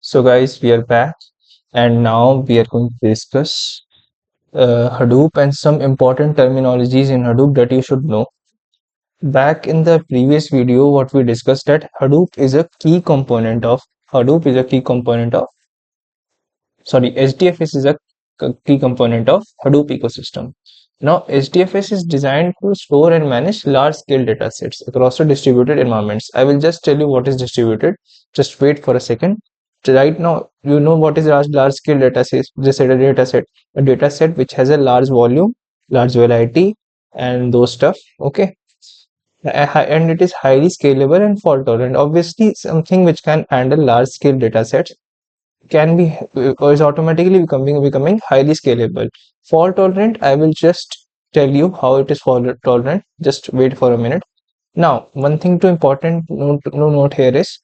So guys, we are back and now we are going to discuss Hadoop and some important terminologies in Hadoop that you should know. Back in the previous video, what we discussed that Hadoop is a key component of HDFS is a key component of Hadoop ecosystem. Now, HDFS is designed to store and manage large-scale data sets across the distributed environments. I will just tell you what is distributed. Just wait for a second. Right now, you know what is large-scale data set. Just a data set which has a large volume, large variety, and those stuff. Okay, and it is highly scalable and fault tolerant. Obviously, something which can handle large-scale data sets can be or is automatically becoming highly scalable. Fault tolerant, I will just tell you how it is fault tolerant. Just wait for a minute. Now, one thing to important note here is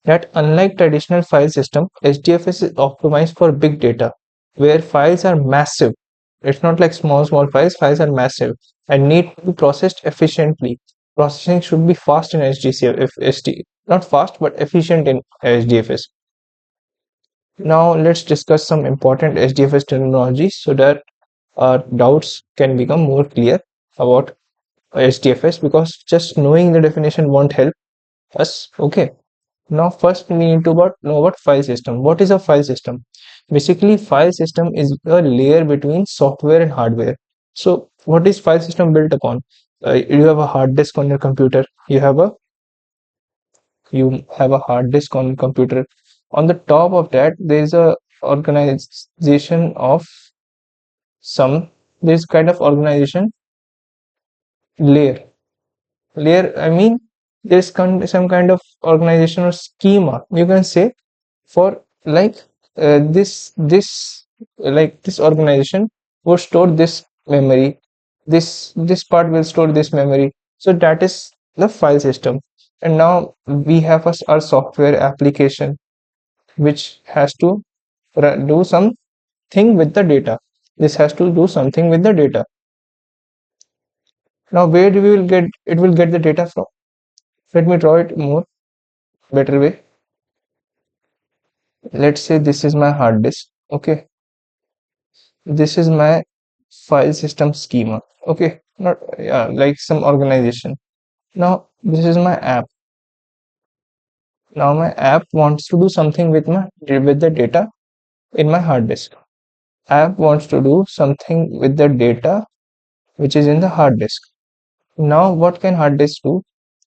that unlike traditional file system, HDFS is optimized for big data, where files are massive. It's not like small files. Files are massive and need to be processed efficiently. Processing should be fast in HDCF, if SD, not fast but efficient in HDFS. Now let's discuss some important HDFS terminology so that our doubts can become more clear about HDFS, because just knowing the definition won't help us. Okay. Now first we need to know about file system. What is a file system? Basically, file system is a layer between software and hardware. So what is file system built upon? You have a hard disk on your computer. You have a hard disk on your computer. On the top of that, there is a organization of some this kind of organization layer. I mean, there's some kind of organization or schema, you can say, for like this organization will store this memory, this part will store this memory. So that is the file system. And now we have our software application, which has to do something with the data. This has to do something with the data. Now, where do we will get it will get the data from? Let me draw it more better way. Let's say this is my hard disk. Okay, this is my file system schema. Okay, not like some organization. Now this is my app. Now my app wants to do something with the data in my hard disk. App wants to do something with the data which is in the hard disk. Now what can hard disk do?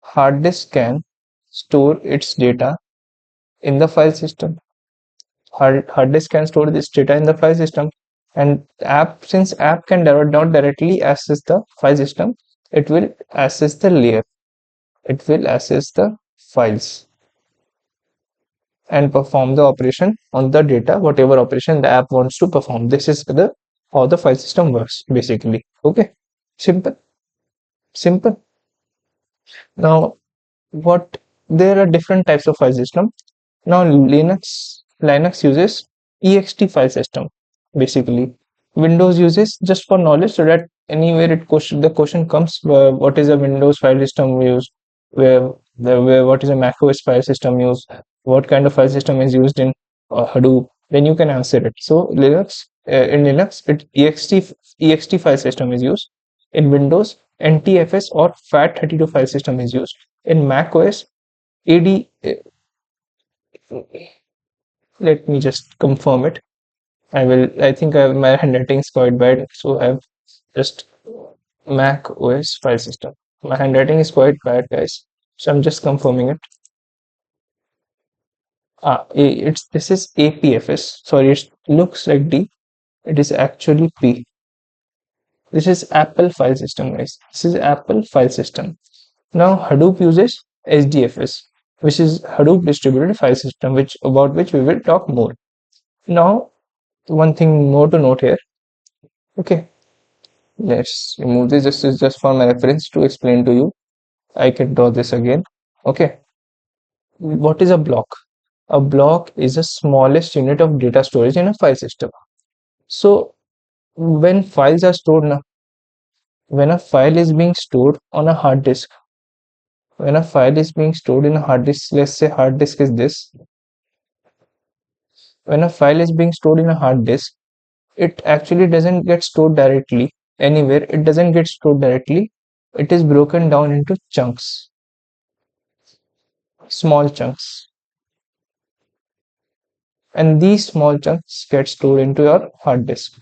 Hard disk can store its data in the file system. Hard disk can store this data in the file system, and since app can not directly access the file system, it will access the layer. It will access the files and perform the operation on the data, whatever operation the app wants to perform. This is how the file system works basically. Okay, simple. Now, what there are different types of file system. Now Linux uses ext file system. Basically, Windows uses, just for knowledge, so that anywhere the question comes, what is a Windows file system used, where what is a Mac OS file system used, what kind of file system is used in Hadoop, then you can answer it. So in Linux, ext file system is used. In Windows, NTFS or FAT32 file system is used. In Mac OS, AD. Let me just confirm it. I think my handwriting is quite bad, so I've just Mac OS file system. My handwriting is quite bad, guys, so I'm just confirming it. This is APFS. Sorry, it looks like D. It is actually P. This is Apple file system, guys. This is Apple file system. Now Hadoop uses HDFS, which is Hadoop distributed file system, about which we will talk more. Now, one thing more to note here. Okay, let's remove this. This is just for my reference to explain to you. I can draw this again. Okay, what is a block? A block is the smallest unit of data storage in a file system. So when files are stored now, when a file is being stored on a hard disk, when a file is being stored in a hard disk, let's say hard disk is this. when a file is being stored in a hard disk, it actually doesn't get stored directly anywhere. It doesn't get stored directly. It is broken down into chunks, small chunks. And these small chunks get stored into your hard disk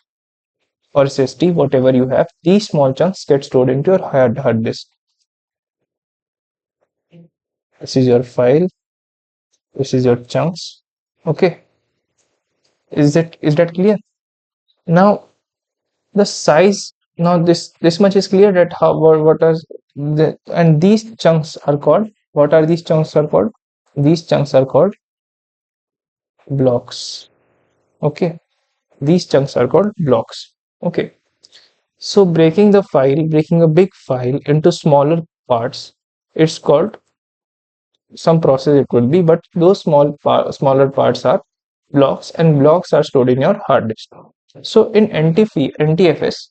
or SSD, whatever you have. These small chunks get stored into your hard disk. This is your file. This is your chunks. Okay. Is that clear? Now the size. Now this much is clear that how what are the and these chunks are called. What are these chunks are called? These chunks are called blocks. Okay. These chunks are called blocks. Okay. So breaking a big file into smaller parts, it's called some process it would be, but those smaller parts are blocks, and blocks are stored in your hard disk. So in NTFS,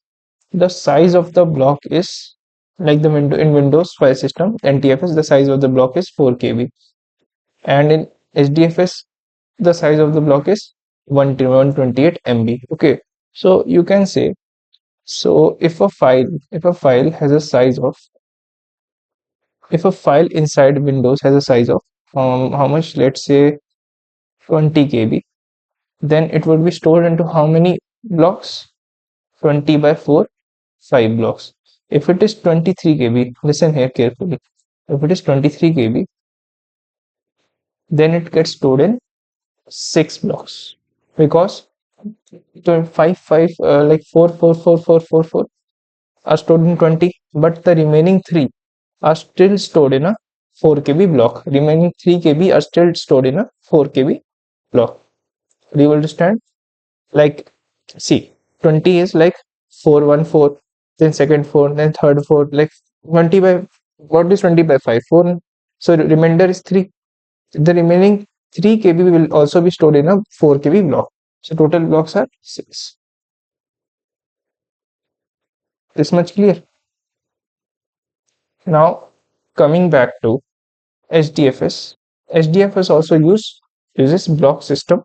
the size of the block is like the window in Windows file system NTFS, the size of the block is 4 KB, and in HDFS, the size of the block is 128 MB. Okay, so you can say, so if a file has a size of if a file inside Windows has a size of how much, let's say 20 KB, then it would be stored into how many blocks? 20 by 4, 5 blocks. If it is 23 KB, listen here carefully. If it is 23 KB, then it gets stored in 6 blocks, because 5 5 like 4 4 4 4 4 4 are stored in 20, but the remaining 3 are still stored in a 4 KB block. Remaining 3 KB are still stored in a 4 KB block. Do you understand? Like, see, 20 is like 4 1 4, then second 4, then third 4, like 20 by, what is 20 by 5? 4. So the remainder is 3. The remaining 3 KB will also be stored in a 4 KB block. So total blocks are 6. This much clear? Now coming back to HDFS. HDFS also uses block system.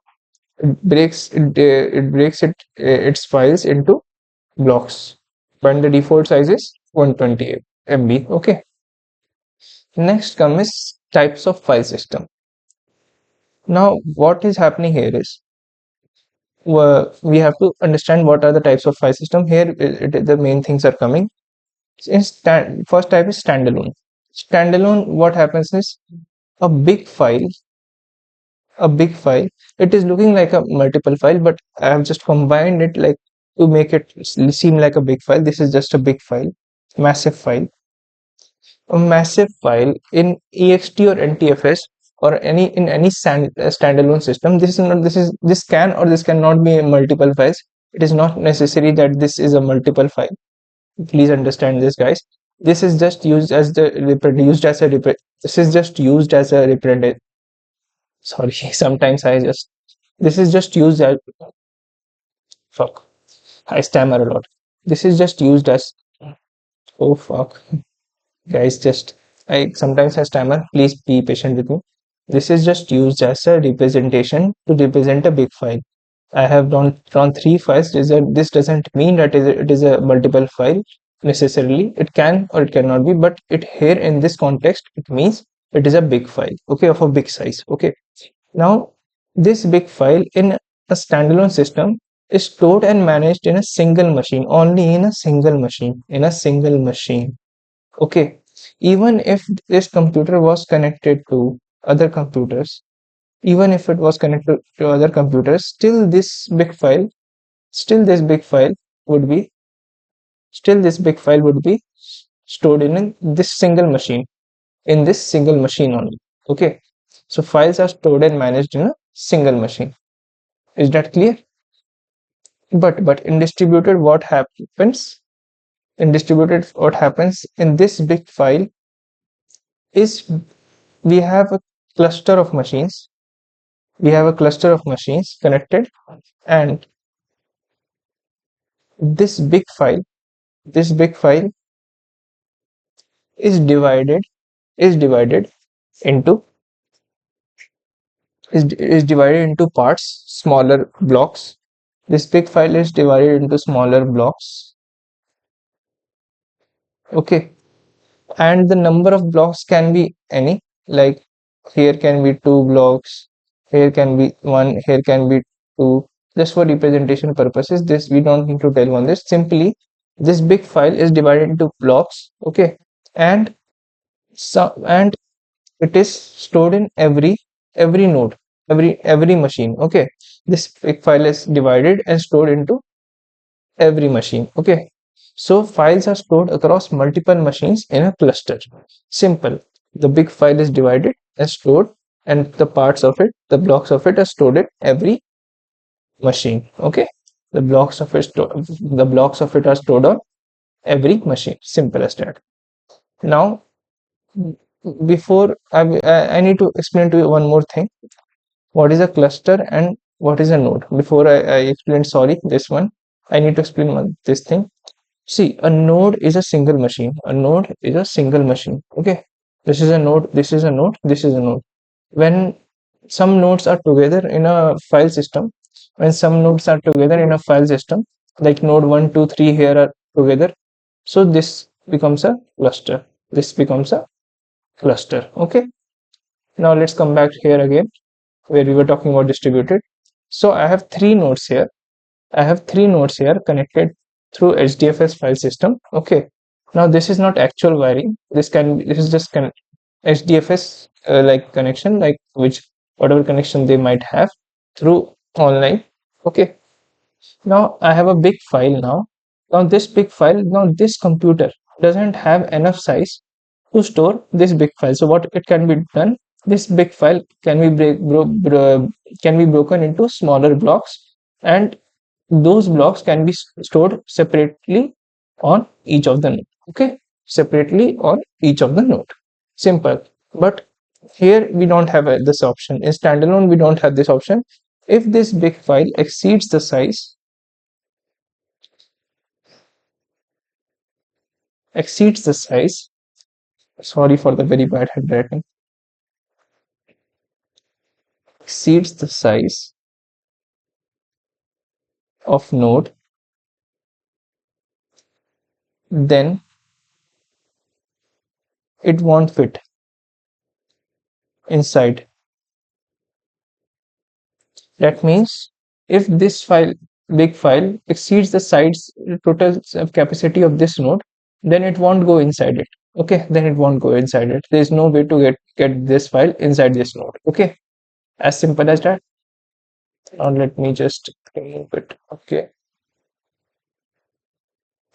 Its files into blocks, when the default size is 128 MB. Okay. Next comes types of file system. Now what is happening here is, we have to understand what are the types of file system. Here the main things are coming. First type is standalone. Standalone, what happens is, a big file it is looking like a multiple file, but I have just combined it, like, to make it seem like a big file. This is just a big file, massive file. A massive file in ext or ntfs, or any standalone system. This can or this cannot be multiple files. It is not necessary that this is a multiple file. Please understand this, guys. This is just used as the reproduced as a this is just used as a reproduce sorry sometimes I just this is just used as fuck I stammer a lot. This is just used as, oh fuck, guys, just I sometimes I stammer. Please be patient with me. This is just used as a representation to represent a big file. I have drawn 3 files. This doesn't mean that it is a multiple file necessarily. It can or it cannot be, but it here in this context it means it is a big file. Okay, of a big size. Okay. Now this big file in a standalone system is stored and managed in a single machine, only in a single machine. Okay, even if this computer was connected to other computers, even if it was connected to other computers, still this big file would be stored in this single machine only. Okay, so files are stored and managed in a single machine. Is that clear? But in distributed, what happens? What happens in this big file is, we have a cluster of machines. Connected, and this big file is divided into is divided into parts, smaller blocks. This big file is divided into smaller blocks. Okay, and the number of blocks can be any, like here can be two blocks, here can be one, here can be two. Just for representation purposes, this we don't need to tell on this. Simply, this big file is divided into blocks. Okay, and and it is stored in every node, every machine. Okay, this big file is divided and stored into every machine. Okay, so files are stored across multiple machines in a cluster. Simple. The big file is divided and stored, and the parts of it, the blocks of it, are stored in every machine. Okay, the blocks of it are stored on every machine. Simple as that. Now, before I need to explain to you one more thing. What is a cluster and what is a node? Before I explain, sorry, this one, I need to explain this thing. See, a node is a single machine. A node is a single machine. Okay, this is a node, this is a node, this is a node. When some nodes are together in a file system, like node 1, 2, 3 here are together, so this becomes a cluster. This becomes a cluster. Okay, now let's come back here again where we were talking about distributed. So I have three nodes here. Connected through HDFS file system. Okay. Now this is not actual wiring. This is just HDFS like connection, like which whatever connection they might have through online. Okay. Now I have a big file now. Now this computer doesn't have enough size to store this big file. So what it can be done? This big file can be can be broken into smaller blocks, and those blocks can be stored separately on each of the node. Okay, separately on each of the node. Simple. But here we don't have this option. In standalone, we don't have this option. If this big file exceeds the size, sorry for the very bad handwriting, exceeds the size of node, then it won't fit inside. That means if this big file, exceeds the size total capacity of this node, then it won't go inside it. Okay, then it won't go inside it. There is no way to get this file inside this node. Okay, as simple as that. Now let me just remove it. Okay,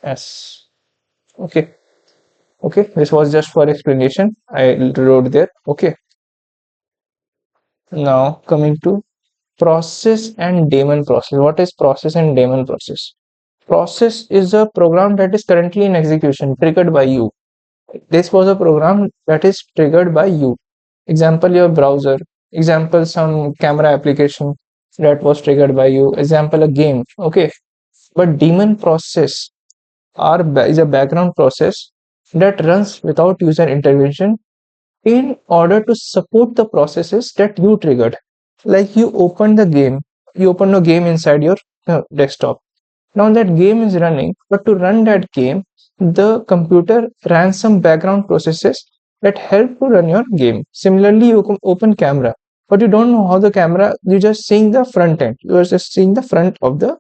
yes. Okay, okay. This was just for explanation. I wrote there. Okay. Now coming to process and daemon process. What is process and daemon process? Process is a program that is currently in execution, triggered by you. This was a program that is triggered by you. Example, your browser. Example, some camera application that was triggered by you. Example, a game. Okay. But daemon process is a background process that runs without user intervention in order to support the processes that you triggered. Like you open a game inside your desktop. Now that game is running, but to run that game, the computer ran some background processes that help to run your game. Similarly, you can open camera, but you don't know how the camera, you're just seeing the front end. You are just seeing the front of the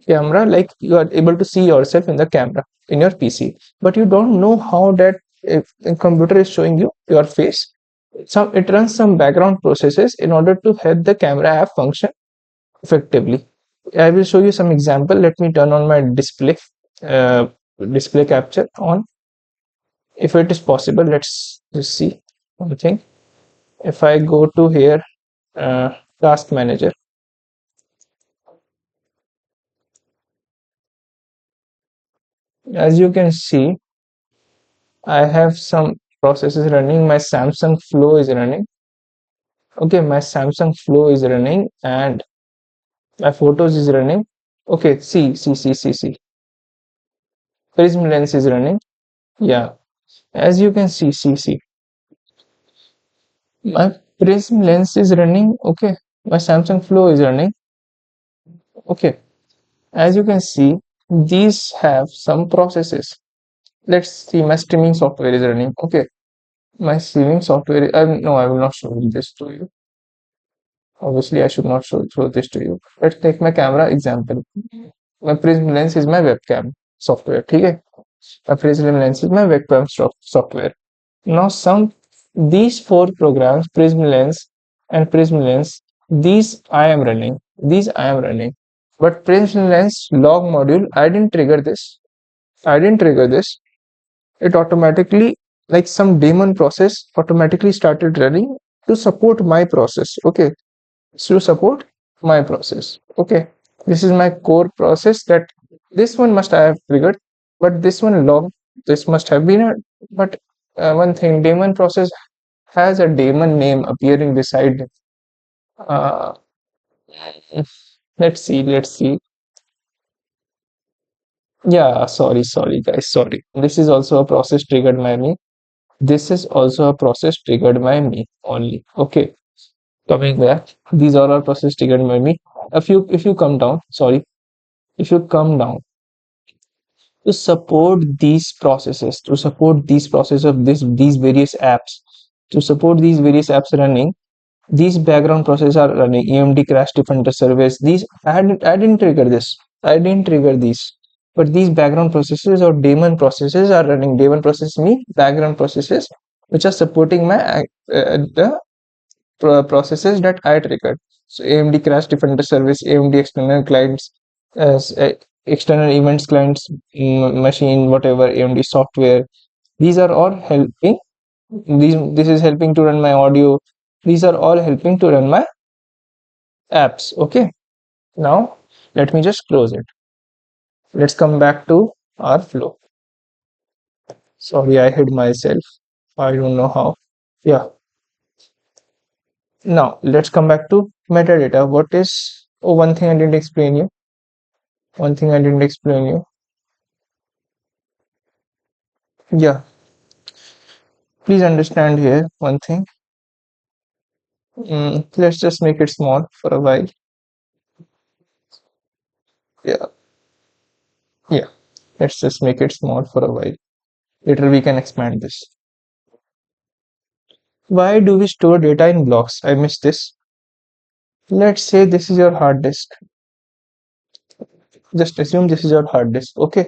camera, like you are able to see yourself in the camera in your PC, but you don't know how that if the computer is showing you your face. It runs some background processes in order to help the camera app function effectively. I will show you some example. Let me turn on my uh, display capture on. If it is possible, let's just see one thing. If I go to here, task manager, as you can see, I have some processes running. My Samsung Flow is running. Okay, my Samsung Flow is running and my photos is running. Okay, see. Prism lens is running. Yeah, as you can see, my Prism lens is running. Okay, my Samsung Flow is running. Okay, as you can see, these have some processes. Let's see, my streaming software is running. Okay, my streaming software, no, I will not show this to you. Obviously I should not show this to you. Let's take my camera example. My Prism lens is my webcam software. Okay, my Prism lens is my webcam software. Now these four programs, Prism lens and Prism lens, these I am running, but Prism lens log module, I didn't trigger this. It automatically, like some daemon process automatically started running to support my process. Okay, to support my process. Okay, this is my core process, that this one must I have triggered, but this one log, this must have been a, but one thing, daemon process has a daemon name appearing beside. uh, let's see. Yeah, sorry guys, sorry, this is also a process triggered by me. This is also a process triggered by me only. Okay, coming back, these are all process triggered by me. If you come down, sorry, if you come down to support these processes, to support these processes of these various apps, to support these various apps running, these background processes are running. EMD crash defender service, these I didn't trigger this, I didn't trigger these, but these background processes or daemon processes are running. Daemon process mean background processes which are supporting my the processes that I triggered. So AMD crash defender service, AMD external clients, external events clients, machine, whatever, AMD software. These are all helping. This is helping to run my audio. These are all helping to run my apps. Okay. Now let me just close it. Let's come back to our flow. Sorry, I hid myself. I don't know how. Yeah. Now let's come back to metadata. What is, oh, one thing I didn't explain you. One thing I didn't explain you. Yeah, please understand here one thing. Let's just make it small for a while. Yeah, yeah. Let's just make it small for a while. Later we can expand this. Why do we store data in blocks? I missed this. Let's say this is your hard disk. Just assume this is your hard disk. Okay.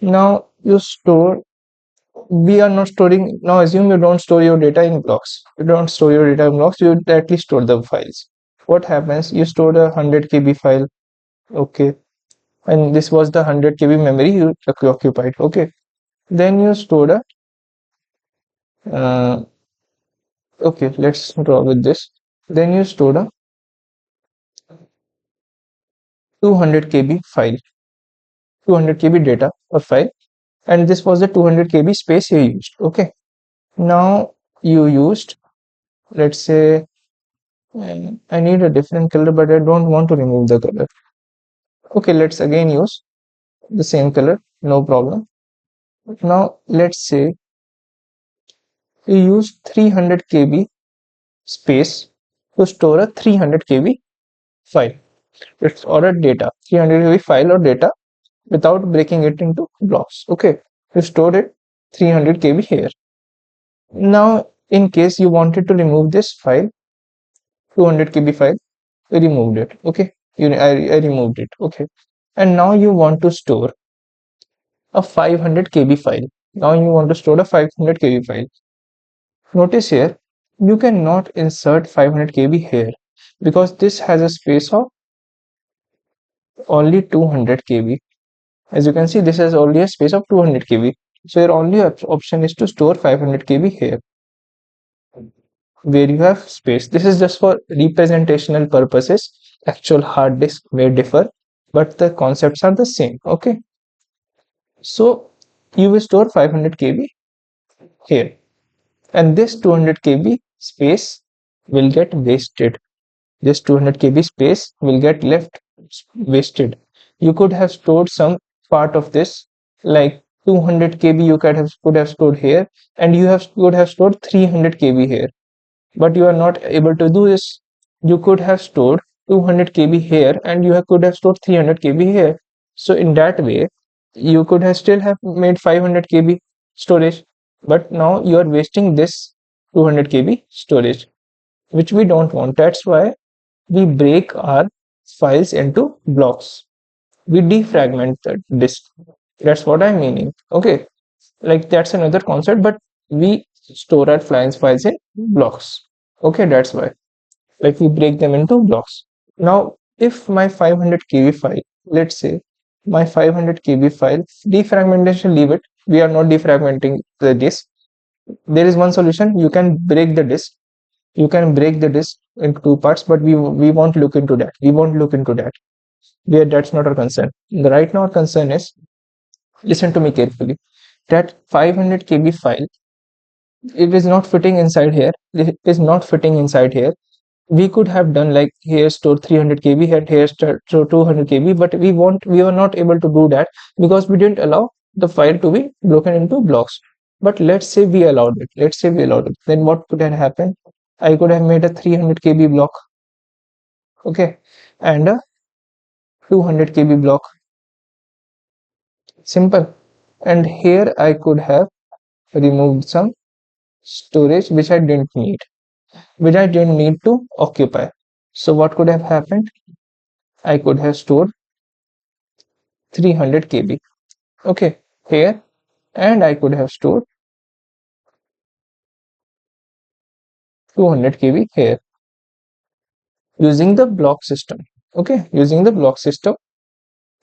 Now you store. We are not storing. Now assume you don't store your data in blocks. You don't store your data in blocks. You directly store the files. What happens? You stored a 100 KB file. Okay, and this was the 100 KB memory you occupied. Okay, then you stored a uh, okay, let's draw with this. Then you stored a 200 KB file, 200 KB data or file, and this was the 200 KB space you used. Okay, now you used, let's say, I need a different color, but I don't want to remove the color. Okay, let's again use the same color, no problem. Now let's say you use 300 KB space to store a 300 KB file. It's or a data, 300 KB file or data, without breaking it into blocks. Okay, you stored it 300 KB here. Now in case you wanted to remove this file, 200 KB file, you removed it. Okay, I removed it. Okay, and now you want to store a 500 KB file. Now you want to store a 500 KB file. Notice here, you cannot insert 500 KB here because this has a space of only 200 KB. As you can see, this has only a space of 200 KB. So your only option is to store 500 KB here, where you have space. This is just for representational purposes. Actual hard disk may differ, but the concepts are the same. Okay. So you will store 500 KB here, and this 200 KB space will get wasted. This 200 KB space will get left wasted. You could have stored some part of this, like 200 KB you could have stored here, and could have stored 300 KB here. but you are not able to do this. You could have stored 200 KB here and you could have stored 300 KB here. So in that way, you could have still have made 500 KB storage, but now you are wasting this 200 KB storage, which we don't want. That's why we break our files into blocks. We defragment the disk. That's what I'm meaning. Okay, like that's another concept, but we store our files in blocks. Okay, that's why. Like we break them into blocks. Now, if my 500 KB file, let's say my 500 KB file, defragmentation, leave it. We are not defragmenting the disk. There is one solution. You can break the disk. You can break the disk into two parts, but we won't look into that. We won't look into that. That's not our concern. Right now, our concern is, listen to me carefully, that 500 KB file, it is not fitting inside here. It is not fitting inside here. We could have done like here store 300 KB and here store 200 KB, but we were not able to do that because we didn't allow the file to be broken into blocks. But let's say we allowed it. Let's say we allowed it. Then what could have happened? I could have made a 300 KB block, okay, and a 200 KB block. Simple. And here I could have removed some storage which I didn't need, to occupy. So what could have happened? I could have stored 300 KB, okay, here, and I could have stored 200 KB here using the block system. Okay, using the block system,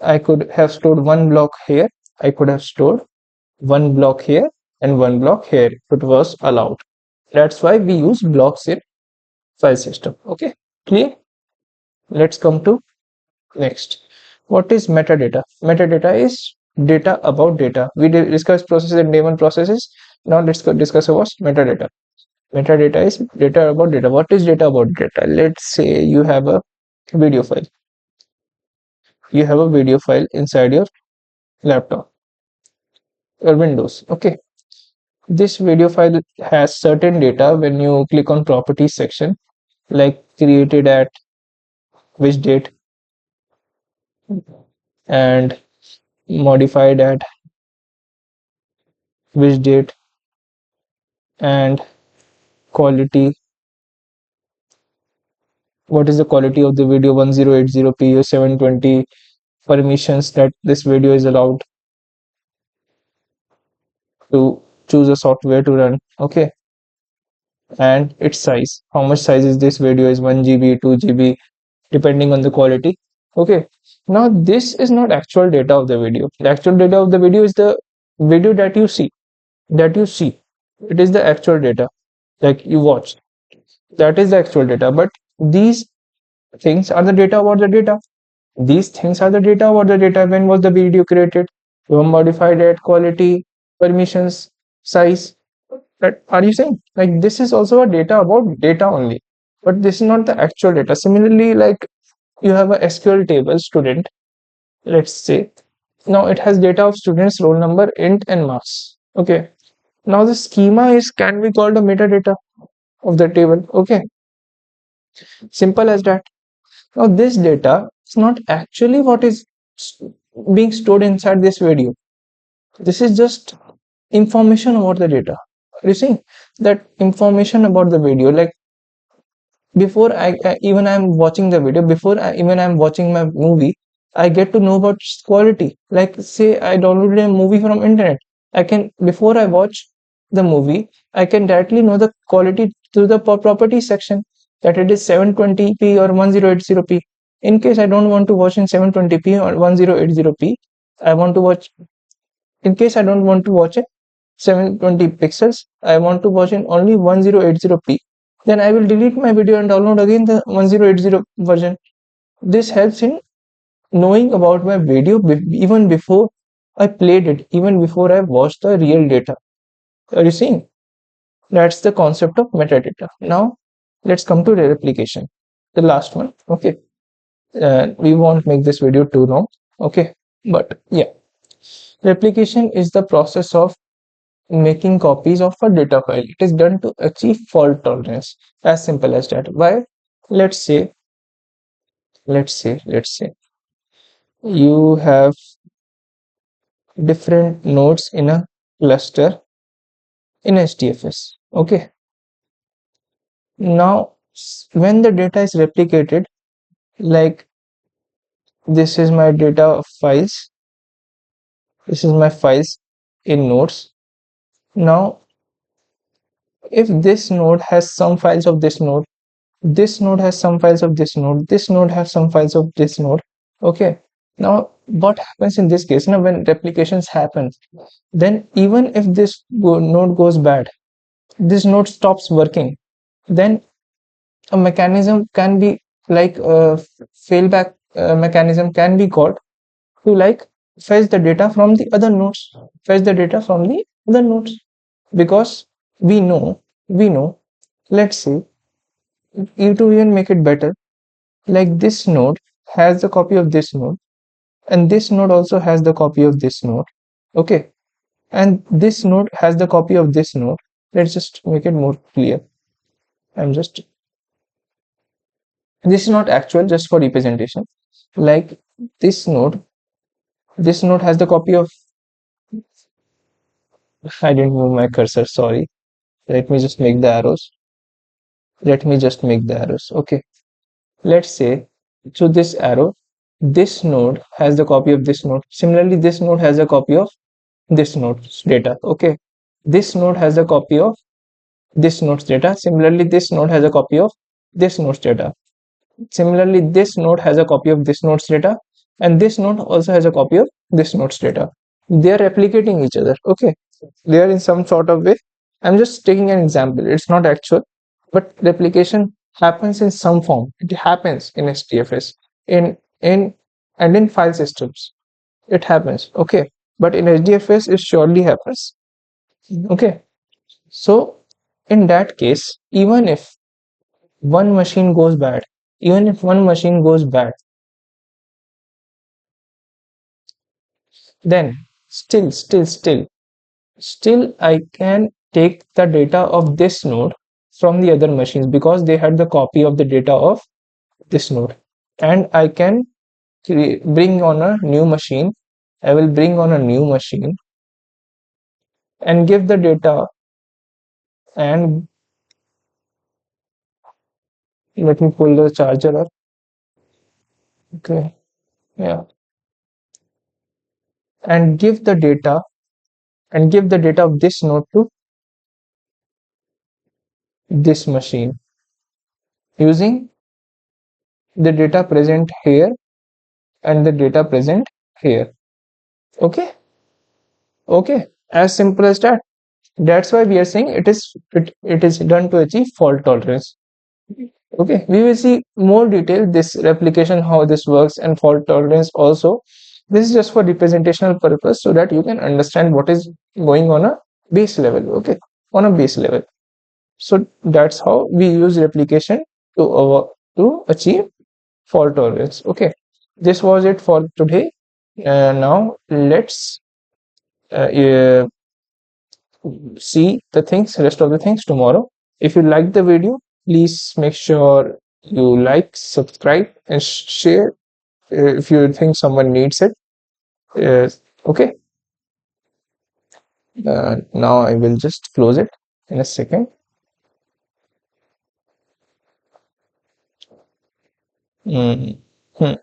I could have stored one block here, I could have stored one block here and one block here. It was allowed. That's why we use blocks in file system. Okay, clear? Let's come to next. What is metadata? Metadata is data about data. We discussed processes and day one processes. Now let's discuss about metadata. Metadata is data about data. What is data about data? Let's say you have a video file. You have a video file inside your laptop or Windows. Okay. This video file has certain data. When you click on properties section, like created at which date and modified at which date and quality, what is the quality of the video, 1080p or 720, permissions that this video is allowed to choose a software to run, okay, and its size, how much size is this video, is 1 GB, 2 GB, depending on the quality. Okay, now this is not actual data of the video. The actual data of the video is the video that you see, it is the actual data, like you watched, that is the actual data. But these things are the data about the data. These things are the data about the data. When was the video created? Modified at quality, permissions, size. That are you saying? Like this is also a data about data only, but this is not the actual data. Similarly, like you have a SQL table student, let's say. Now it has data of students, roll number, int, and marks. Okay. Now the schema can be called a metadata of the table. Okay. Simple as that. Now this data is not actually what is being stored inside this video. This is just information about the data. You see that information about the video, like before I even I'm watching the video, before even I'm watching my movie, I get to know about quality. Like say I downloaded a movie from internet, I can, before I watch the movie, I can directly know the quality through the property section, that it is 720p or 1080p. In case I don't want to watch in 720p or 1080p, I want to watch, in case I don't want to watch it 720 pixels, I want to watch in only 1080p, then I will delete my video and download again the 1080 version. This helps in knowing about my video even before I played it, even before I watched the real data. Are you seeing? That's the concept of metadata. Now let's come to replication, the last one. Okay, we won't make this video too long. Okay, but yeah, replication is the process of making copies of a data file. It is done to achieve fault tolerance. As simple as that. Why? Let's say, let's say you have different nodes in a cluster in HDFS. Okay. Now, when the data is replicated, like this is my data files, this is my files in nodes. Now, if this node has some files of this node has some files of this node has some files of this node. Okay. Now, what happens in this case? Now, when replications happen, then even if this node goes bad, this node stops working, then a mechanism can be like a failback mechanism can be got to like fetch the data from the other nodes, fetch the data from the other nodes, because we know, let's say, you to even make it better, like this node has the copy of this node, and this node also has the copy of this node. Okay. And this node has the copy of this node. Let's just make it more clear. I'm just This is not actual, just for representation. Like this node has the copy of, I didn't move my cursor, sorry. Let me just make the arrows. Okay. Let's say, to this arrow, this node has the copy of this node. Similarly, this node has a copy of this node's data. Okay. This node has a copy of this node's data. Similarly, this node has a copy of this node's data. Similarly, this node has a copy of this node's data, and this node also has a copy of this node's data. They are replicating each other. Okay. They are in some sort of way. I'm just taking an example. It's not actual, but replication happens in some form. It happens in HDFS, in and in file systems. It happens. Okay. But in HDFS, it surely happens. Okay. So in that case, one machine goes bad, even if one machine goes bad, then still I can take the data of this node from the other machines, because they had the copy of the data of this node, and I can bring on a new machine. I will bring on a new machine and give the data, and let me pull the charger up. Okay. Yeah. And give the data of this node to this machine using the data present here and the data present here. Okay. Okay. As simple as that. That's why we are saying it is done to achieve fault tolerance. Okay, we will see more detail this replication, how this works, and fault tolerance also. This is just for representational purpose, so that you can understand what is going on a base level. Okay, on a base level. So that's how we use replication to achieve fault tolerance. Okay, this was it for today. Now let's uh, see the rest of the things tomorrow. If you like the video, please make sure you like, subscribe, and share if you think someone needs it. Okay. Now I will just close it in a second. Mm. Hmm.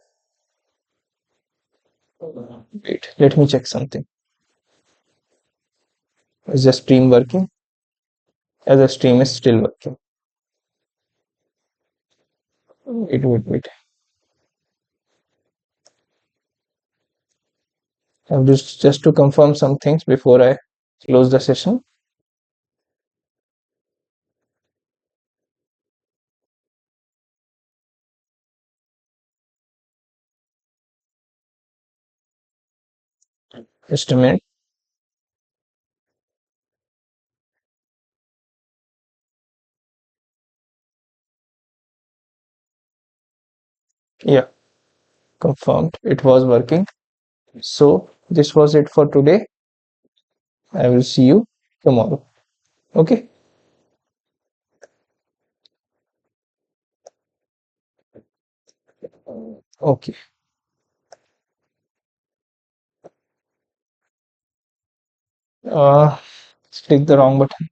Wait, let me check something. Is the stream working? As the stream is still working. Wait. I'm just to confirm some things before I close the session. Just a minute. Yeah, confirmed. It was working. So this was it for today. I will see you tomorrow. Okay. Okay. Uh, Click the wrong button.